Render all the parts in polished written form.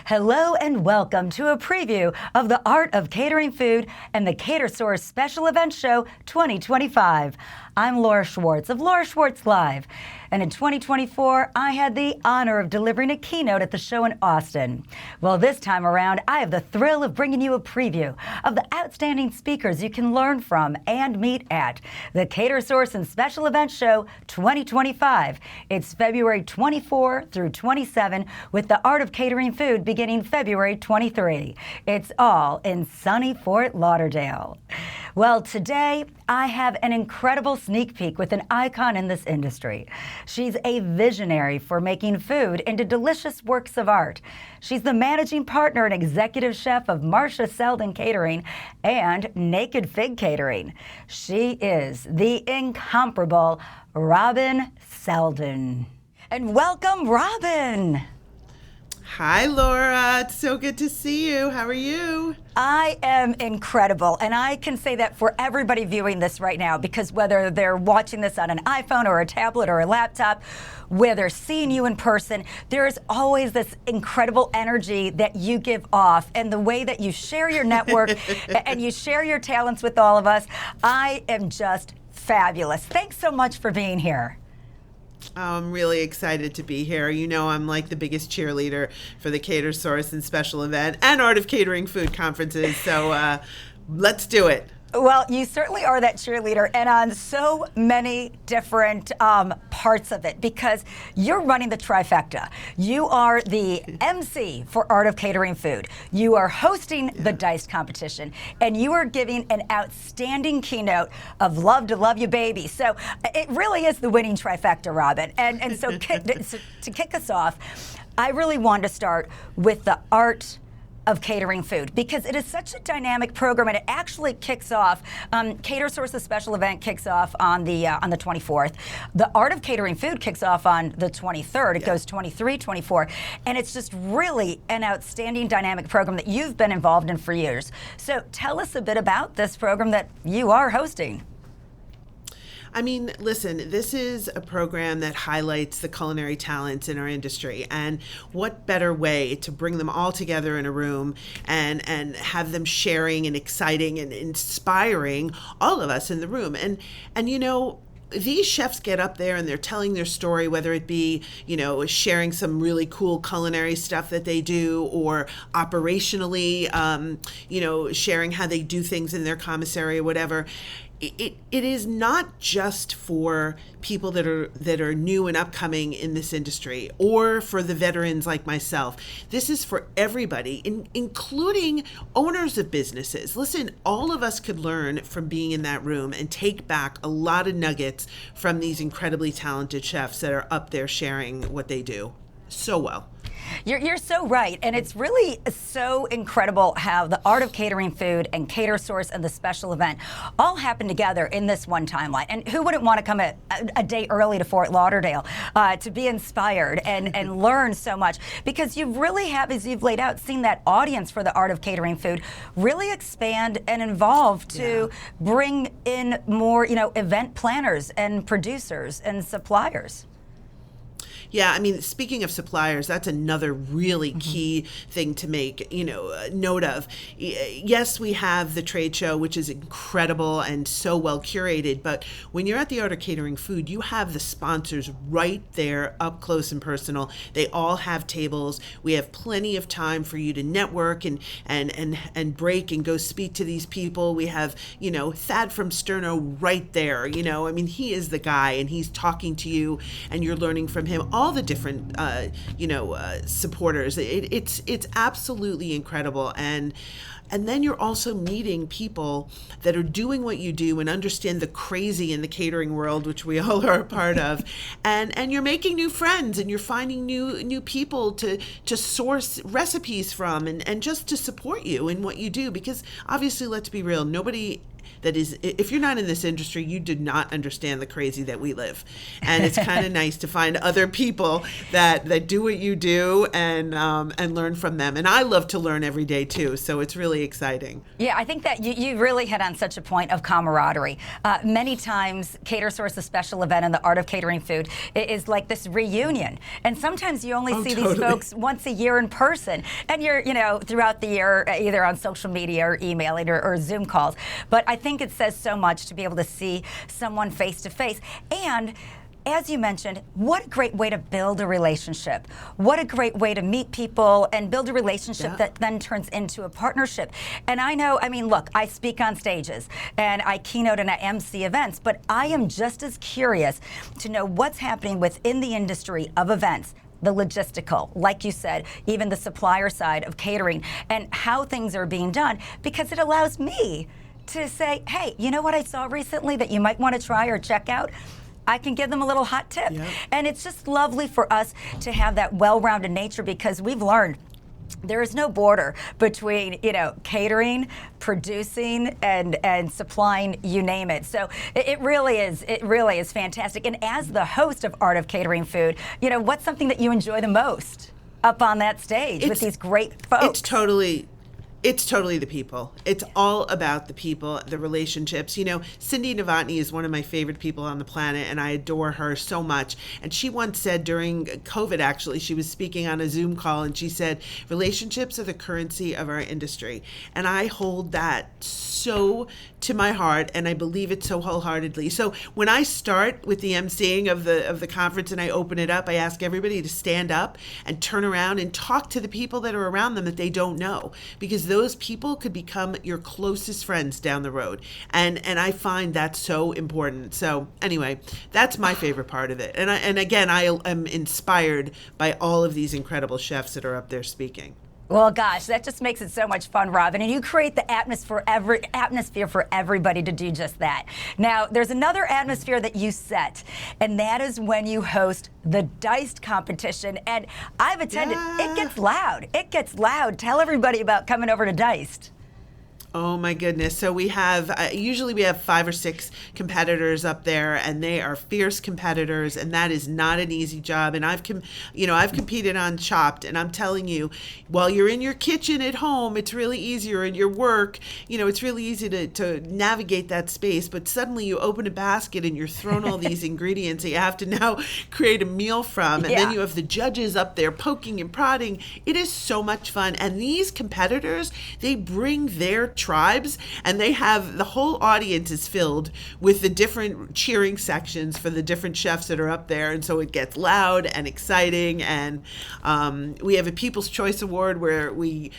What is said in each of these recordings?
Hello and welcome to a preview of the Art of Catering Food and the Catersource Special Event Show 2025. I'm Laura Schwartz of Laura Schwartz Live. And in 2024, I had the honor of delivering a keynote at the show in Austin. Well, this time around, I have the thrill of bringing you a preview of the outstanding speakers you can learn from and meet at the Catersource and Special Event Show 2025. It's February 24 through 27 with the Art of Catering Food beginning February 23. It's all in sunny Fort Lauderdale. Well, today I have an incredible sneak peek with an icon in this industry. She's a visionary for making food into delicious works of art. She's the managing partner and executive chef of Selden Catering and Naked Fig Catering. She is the incomparable Robin Selden. And welcome, Robin. Hi, Laura. It's so good to see you. How are you? I am incredible, and I can say that for everybody viewing this right now, because whether they're watching this on an iPhone or a tablet or a laptop, whether they're seeing you in person, there is always this incredible energy that you give off, and the way that you share your network and you share your talents with all of us. I am just fabulous. Thanks so much for being here. I'm really excited to be here. You know, I'm like the biggest cheerleader for the Catersource and Special Event and Art of Catering Food conferences. So let's do it. Well, you certainly are that cheerleader, and on so many different parts of it, because you're running the trifecta. You are the Emcee for Art of Catering Food. You are hosting the Dice competition, and you are giving an outstanding keynote of Love to Love You Baby. So it really is the winning trifecta, Robin. And so to kick us off, I really wanted to start with the art of catering food, because it is such a dynamic program, and it actually kicks off. Catersource, the special event, kicks off on the 24th. The Art of Catering Food kicks off on the 23rd. It goes 23, 24, and it's just really an outstanding dynamic program that you've been involved in for years. So tell us a bit about this program that you are hosting. I mean, listen, this is a program that highlights the culinary talents in our industry, and what better way to bring them all together in a room and have them sharing and exciting and inspiring all of us in the room. And you know, these chefs get up there and they're telling their story, whether it be, you know, sharing some really cool culinary stuff that they do, or operationally, you know, sharing how they do things in their commissary or whatever. It is not just for people that are new and upcoming in this industry, or for the veterans like myself. This is for everybody, including owners of businesses. Listen, all of us could learn from being in that room and take back a lot of nuggets from these incredibly talented chefs that are up there sharing what they do so well. You're so right, and it's really so incredible how the Art of Catering Food and Catersource and the special event all happen together in this one timeline. And who wouldn't want to come a day early to Fort Lauderdale to be inspired and learn so much? Because you really have, as you've laid out, seen that audience for the Art of Catering Food really expand and evolve to bring in more, you know, event planners and producers and suppliers. Yeah, I mean, speaking of suppliers, that's another really key thing to make, you know, note of. Yes, we have the trade show, which is incredible and so well curated, but when you're at the Art of Catering Food, you have the sponsors right there up close and personal. They all have tables. We have plenty of time for you to network and break and go speak to these people. We have, you know, Thad from Sterno right there. You know, I mean, he is the guy, and he's talking to you and you're learning from him. All the different, supporters. It's absolutely incredible. And then you're also meeting people that are doing what you do and understand the crazy in the catering world, which we all are a part of. And you're making new friends, and you're finding new people to source recipes from, and just to support you in what you do. Because obviously, let's be real, nobody that is, if you're not in this industry, you do not understand the crazy that we live. And it's kind of nice to find other people that do what you do and learn from them. And I love to learn every day too, so it's really exciting. Yeah, I think that you really hit on such a point of camaraderie. Many times, Catersource, a special event in the art of catering food, is like this reunion. And sometimes you only see these folks once a year in person. And you're, throughout the year, either on social media or emailing or Zoom calls. But I think it says so much to be able to see someone face to face. And as you mentioned, what a great way to build a relationship. What a great way to meet people and build a relationship that then turns into a partnership. And look, I speak on stages and I keynote and I Emcee events, but I am just as curious to know what's happening within the industry of events, the logistical, like you said, even the supplier side of catering, and how things are being done, because it allows me to say, hey, you know what I saw recently that you might want to try or check out? I can give them a little hot tip. Yep. And it's just lovely for us to have that well-rounded nature, because we've learned there is no border between, catering, producing, and supplying, you name it. So it really is fantastic. And as the host of Art of Catering Food, what's something that you enjoy the most up on that stage with these great folks? It's totally the people. It's all about the people, the relationships. Cindy Novotny is one of my favorite people on the planet, and I adore her so much. And she once said during COVID, actually, she was speaking on a Zoom call, and she said, relationships are the currency of our industry. And I hold that so to my heart, and I believe it so wholeheartedly. So when I start with the emceeing of the conference and I open it up, I ask everybody to stand up and turn around and talk to the people that are around them that they don't know, because those people could become your closest friends down the road. And I find that so important. So anyway, that's my favorite part of it. And again, I am inspired by all of these incredible chefs that are up there speaking. Well, gosh, that just makes it so much fun, Robin. And you create the atmosphere for everybody to do just that. Now, there's another atmosphere that you set, and that is when you host the Diced competition. And I've attended. Yeah. It gets loud. It gets loud. Tell everybody about coming over to Diced. Oh my goodness. So we have, usually we have 5 or 6 competitors up there, and they are fierce competitors, and that is not an easy job. And I've competed on Chopped, and I'm telling you, while you're in your kitchen at home, it's really easier, in your work, it's really easy to navigate that space. But suddenly you open a basket and you're thrown all these ingredients that you have to now create a meal from. And then you have the judges up there poking and prodding. It is so much fun. And these competitors, they bring their tribes, and they have, the whole audience is filled with the different cheering sections for the different chefs that are up there, and so it gets loud and exciting. And we have a People's Choice Award where we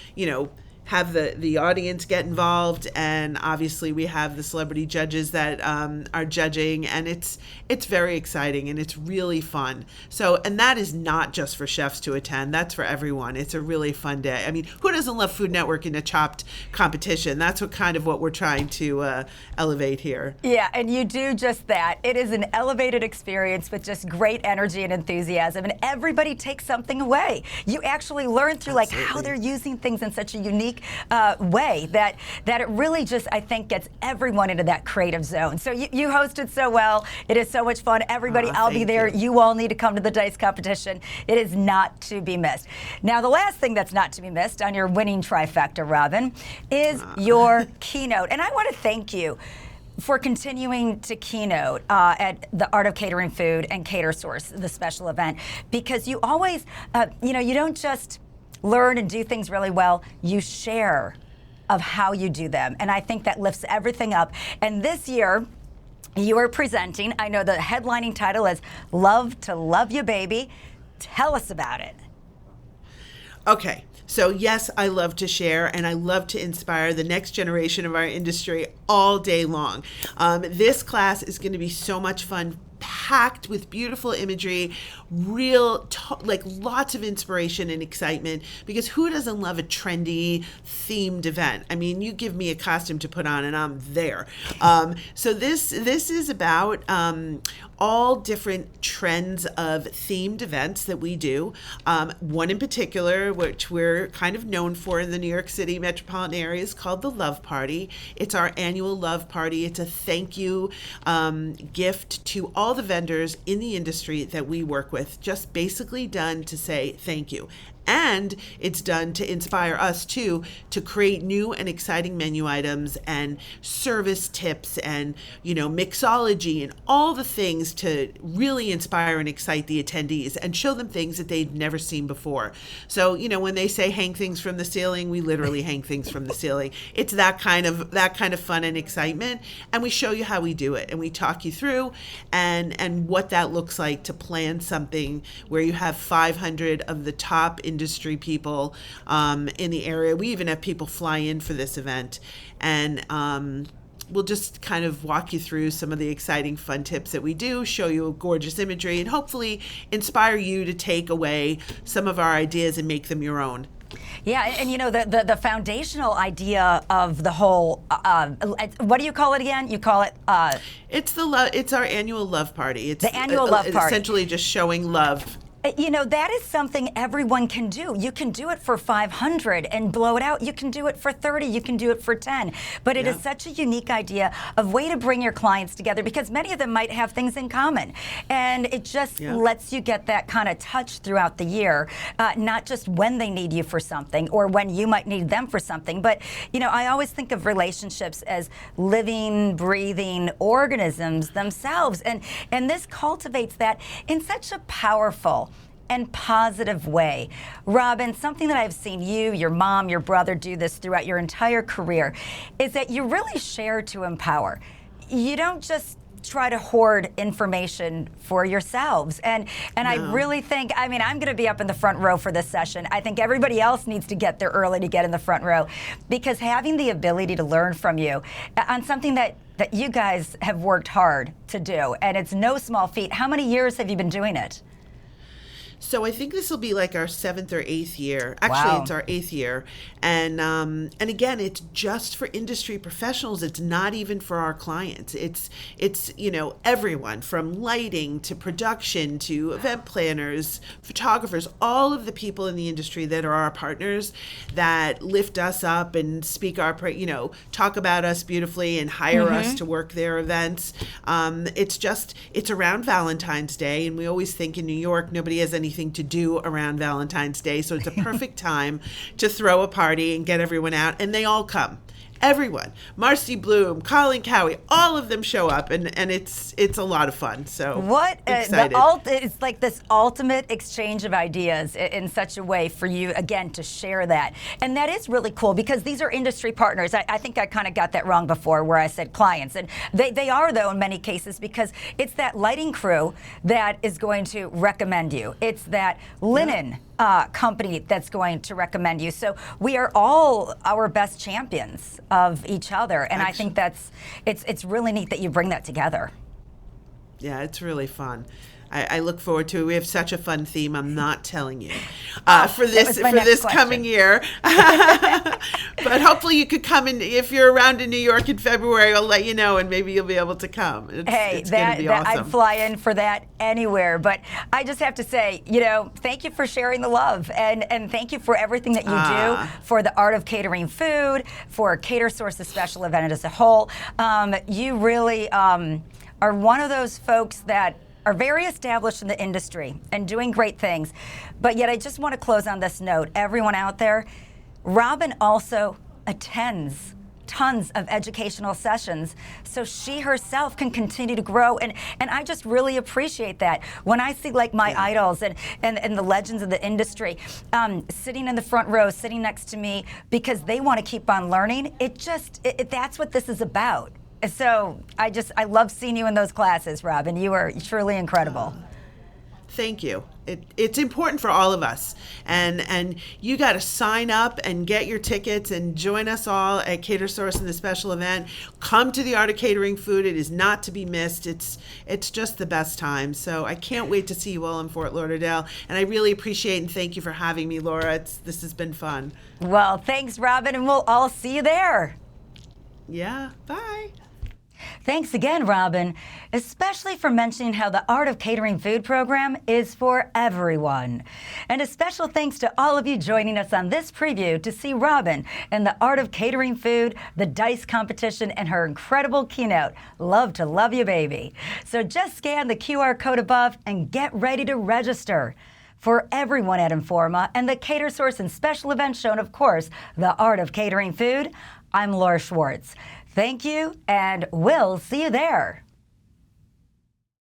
have the audience get involved, and obviously we have the celebrity judges that are judging, and it's very exciting and it's really fun. So, and that is not just for chefs to attend, that's for everyone. It's a really fun day. I mean, who doesn't love Food Network in a Chopped competition? That's what we're trying to elevate here. Yeah, and you do just that. It is an elevated experience with just great energy and enthusiasm, and everybody takes something away. You actually learn through how they're using things in such a unique way that it really just, I think, gets everyone into that creative zone. So you hosted so well. It is so much fun. Everybody, I'll be there. You all need to come to the Diced competition. It is not to be missed. Now, the last thing that's not to be missed on your winning trifecta, Robin, is your keynote. And I want to thank you for continuing to keynote at the Art of Catering Food and Catersource, the special event, because you always, you don't just learn and do things really well, you share of how you do them. And I think that lifts everything up. And this year, you are presenting, I know the headlining title is Love to Love You, Baby. Tell us about it. Okay. So yes, I love to share, and I love to inspire the next generation of our industry all day long. This class is going to be so much fun, packed with beautiful imagery, like lots of inspiration and excitement, because who doesn't love a trendy themed event? I mean, you give me a costume to put on and I'm there. So this is about all different trends of themed events that we do. One in particular, which we're kind of known for in the New York City metropolitan area, is called the Love Party. It's our annual Love Party. It's a thank you gift to all the vendors in the industry that we work with, just basically done to say thank you. And it's done to inspire us too to create new and exciting menu items and service tips and, mixology and all the things to really inspire and excite the attendees and show them things that they've never seen before. So, when they say hang things from the ceiling, we literally hang things from the ceiling. It's that kind of fun and excitement. And we show you how we do it and we talk you through and what that looks like to plan something where you have 500 of the top industry people in the area. We even have people fly in for this event, and we'll just kind of walk you through some of the exciting fun tips that we do, show you gorgeous imagery, and hopefully inspire you to take away some of our ideas and make them your own. Yeah, and the foundational idea of the whole, what do you call it again? You call it? It's our annual Love Party. It's the annual Love Party. Essentially just showing love. That is something everyone can do. You can do it for 500 and blow it out. You can do it for 30. You can do it for 10. But it is such a unique idea of way to bring your clients together, because many of them might have things in common. And it just lets you get that kind of touch throughout the year, not just when they need you for something or when you might need them for something. But, I always think of relationships as living, breathing organisms themselves. And this cultivates that in such a powerful and positive way. Robin, something that I've seen you, your mom, your brother do this throughout your entire career is that you really share to empower. You don't just try to hoard information for yourselves. And I really think, I'm going to be up in the front row for this session. I think everybody else needs to get there early to get in the front row, because having the ability to learn from you on something that you guys have worked hard to do, and it's no small feat. How many years have you been doing it? So I think this will be like our 7th or 8th year. Actually, It's our 8th year. And again, it's just for industry professionals. It's not even for our clients. It's everyone from lighting to production to event planners, photographers, all of the people in the industry that are our partners that lift us up and speak talk about us beautifully and hire us to work their events. It's around Valentine's Day, and we always think in New York, nobody has anything to do around Valentine's Day, so it's a perfect time to throw a party and get everyone out, and they all come. Everyone, Marcy Bloom, Colin Cowie, all of them show up, and it's a lot of fun. So excited. It's like this ultimate exchange of ideas in such a way for you, again, to share that. And that is really cool, because these are industry partners. I think I kind of got that wrong before where I said clients. And they are, though, in many cases, because it's that lighting crew that is going to recommend you. It's that linen company that's going to recommend you. So we are all our best champions of each other, and I think it's really neat that you bring that together. Yeah, it's really fun. I look forward to it. We have such a fun theme. I'm not telling you for this coming year. But hopefully you could come in. If you're around in New York in February, I'll let you know, and maybe you'll be able to come. It's going to be awesome. I'd fly in for that anywhere. But I just have to say, thank you for sharing the love, and thank you for everything that you do for the art of catering food, for Catersource's special event as a whole. You really are one of those folks that are very established in the industry and doing great things. But yet I just want to close on this note. Everyone out there, Robin also attends tons of educational sessions so she herself can continue to grow, and I just really appreciate that. When I see like my idols and the legends of the industry sitting in the front row, sitting next to me because they want to keep on learning, that's what this is about. So I love seeing you in those classes, Robin. You are truly incredible. thank you. It's important for all of us. And you got to sign up and get your tickets and join us all at Catersource in the special event. Come to the Art of Catering Food. It is not to be missed. It's just the best time. So I can't wait to see you all in Fort Lauderdale. And I really appreciate and thank you for having me, Laura. This has been fun. Well, thanks, Robin, and we'll all see you there. Yeah, bye. Thanks again, Robin, especially for mentioning how the Art of Catering Food program is for everyone. And a special thanks to all of you joining us on this preview to see Robin and the Art of Catering Food, the dice competition, and her incredible keynote, Love to Love You Baby. So just scan the QR code above and get ready to register. For everyone at Informa and the Catersource and special event show, and of course, the Art of Catering Food, I'm Laura Schwartz. Thank you, and we'll see you there.